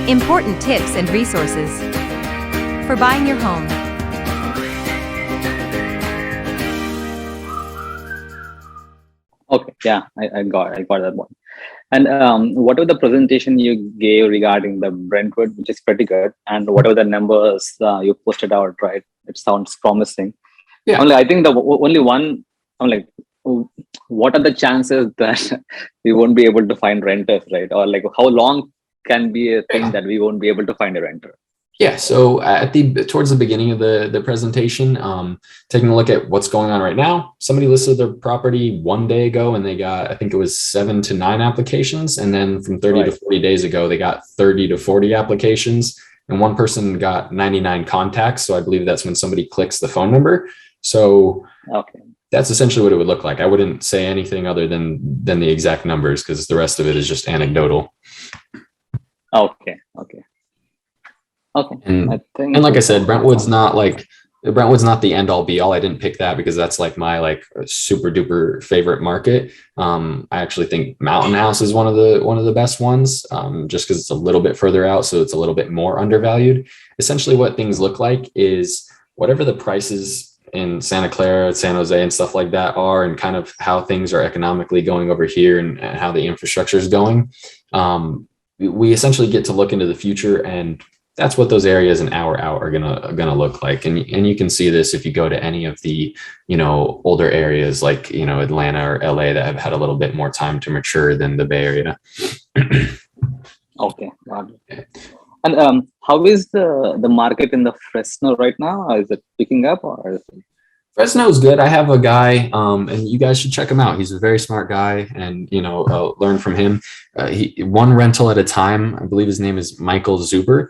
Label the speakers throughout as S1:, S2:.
S1: Important tips and resources for buying your home.
S2: Okay, yeah, I got that one. And whatever the presentation you gave regarding the Brentwood, which is pretty good, and whatever the numbers you posted out, right? It sounds promising.
S3: Yeah.
S2: Only I think only one. I'm like, what are the chances that we won't be able to find renters, right? Or like, how long can be a thing that we won't be able to find a renter?
S3: Yeah, so towards the beginning of the presentation, taking a look at what's going on right now, somebody listed their property one day ago and they got, I think it was 7 to 9 applications. And then from 30 to 40 days ago, they got 30 to 40 applications. And one person got 99 contacts. So I believe that's when somebody clicks the phone number. So
S2: okay,
S3: that's essentially what it would look like. I wouldn't say anything other than the exact numbers because the rest of it is just anecdotal.
S2: Okay.
S3: And like I said, Brentwood's not the end all be all. I didn't pick that because that's like my super duper favorite market. I actually think Mountain House is one of the best ones, just because it's a little bit further out, so it's a little bit more undervalued. Essentially, what things look like is whatever the prices in Santa Clara, San Jose, and stuff like that are, and kind of how things are economically going over here and how the infrastructure is going. We essentially get to look into the future, and that's what those areas an hour out are gonna look like. And you can see this if you go to any of the older areas like Atlanta or LA that have had a little bit more time to mature than the Bay Area.
S2: Okay, got it. And how is the market in the Fresno right now? Is it picking up or is it...
S3: Fresno is good. I have a guy, and you guys should check him out. He's a very smart guy, and learn from him. He one rental at a time. I believe his name is Michael Zuber.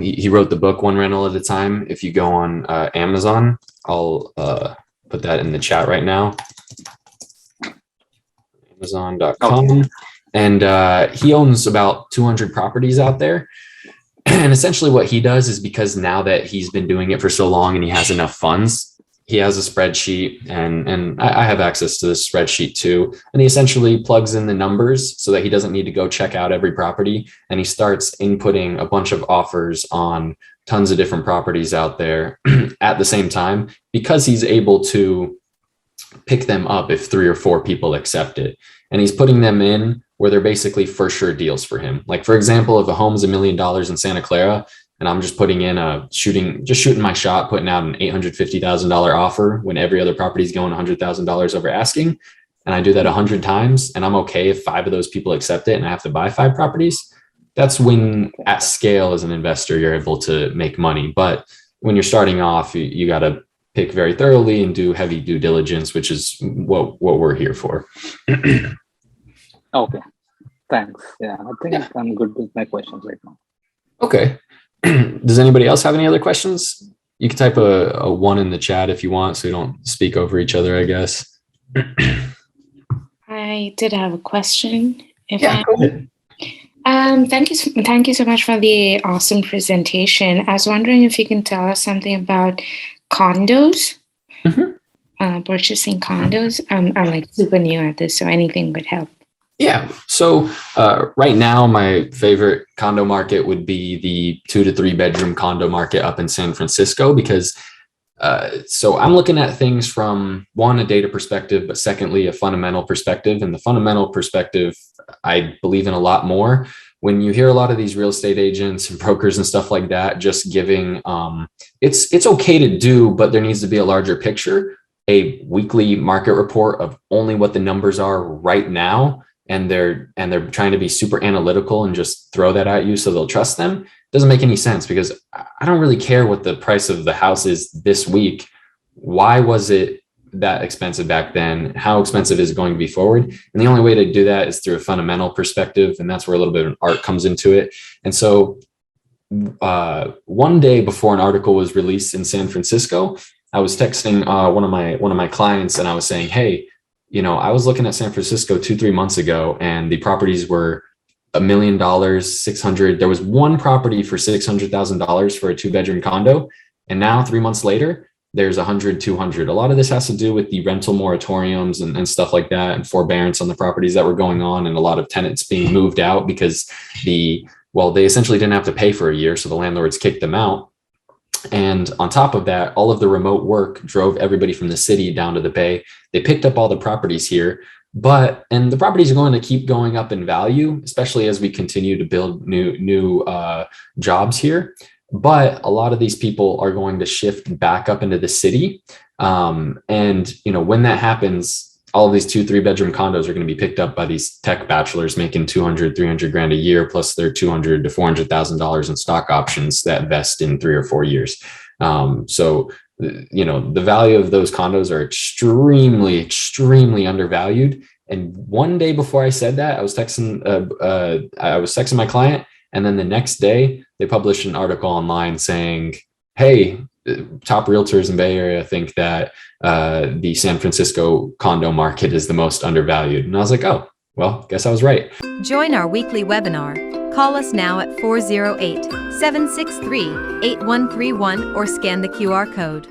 S3: He wrote the book One Rental at a Time. If you go on Amazon, I'll put that in the chat right now. Amazon.com.
S2: Okay.
S3: And he owns about 200 properties out there. And essentially what he does is, because now that he's been doing it for so long and he has enough funds, he has a spreadsheet, and I have access to this spreadsheet too. And he essentially plugs in the numbers so that he doesn't need to go check out every property. And he starts inputting a bunch of offers on tons of different properties out there at the same time, because he's able to pick them up if 3 or 4 people accept it. And he's putting them in where they're basically for sure deals for him. Like, for example, if a home is $1 million in Santa Clara, and I'm just putting in shooting my shot, putting out an $850,000 offer when every other property is going $100,000 over asking. And I do that 100 times, and I'm okay if 5 of those people accept it and I have to buy 5 properties. That's when at scale as an investor, you're able to make money. But when you're starting off, you got to pick very thoroughly and do heavy due diligence, which is what we're here for.
S2: Okay, thanks. Yeah, I think I'm good with my questions right now.
S3: Okay. Does anybody else have any other questions? You can type a 1 in the chat if you want, so we don't speak over each other, I guess.
S4: I did have a question.
S3: Go ahead.
S4: Thank you so much for the awesome presentation. I was wondering if you can tell us something about condos, purchasing condos. I'm like super new at this, so anything would help.
S3: Yeah. So right now, my favorite condo market would be the 2 to 3 bedroom condo market up in San Francisco, because so I'm looking at things from one, a data perspective, but secondly, a fundamental perspective. And the fundamental perspective, I believe in a lot more. When you hear a lot of these real estate agents and brokers and stuff like that, just giving, it's okay to do, but there needs to be a larger picture, a weekly market report of only what the numbers are right now. And they're trying to be super analytical and just throw that at you so they'll trust them. Doesn't make any sense, because I don't really care what the price of the house is this week. Why was it that expensive back then? How expensive is it going to be forward? And the only way to do that is through a fundamental perspective. And that's where a little bit of art comes into it. And so one day before an article was released in San Francisco, I was texting one of my clients, and I was saying, hey, I was looking at San Francisco 2-3 months ago, and the properties were $1 million, 600. There was one property for $600,000 for a 2-bedroom condo. And now 3 months later, there's 100, 200. A lot of this has to do with the rental moratoriums and stuff like that, and forbearance on the properties that were going on, and a lot of tenants being moved out because the Well, they essentially didn't have to pay for a year, so the landlords kicked them out. And on top of that, all of the remote work drove everybody from the city down to the Bay. They picked up all the properties here, and the properties are going to keep going up in value, especially as we continue to build new jobs here. But a lot of these people are going to shift back up into the city. And when that happens, all of these 2-3 bedroom condos are going to be picked up by these tech bachelors making 200-300 grand a year, plus their $200,000 to $400,000 in stock options that vest in 3 or 4 years. So the value of those condos are extremely, extremely undervalued. And one day before I said that, I was texting my client, and then the next day they published an article online saying, "Hey, top realtors in Bay Area think that the San Francisco condo market is the most undervalued." And I was like, oh, well, guess I was right.
S1: Join our weekly webinar. Call us now at 408-763-8131 or scan the QR code.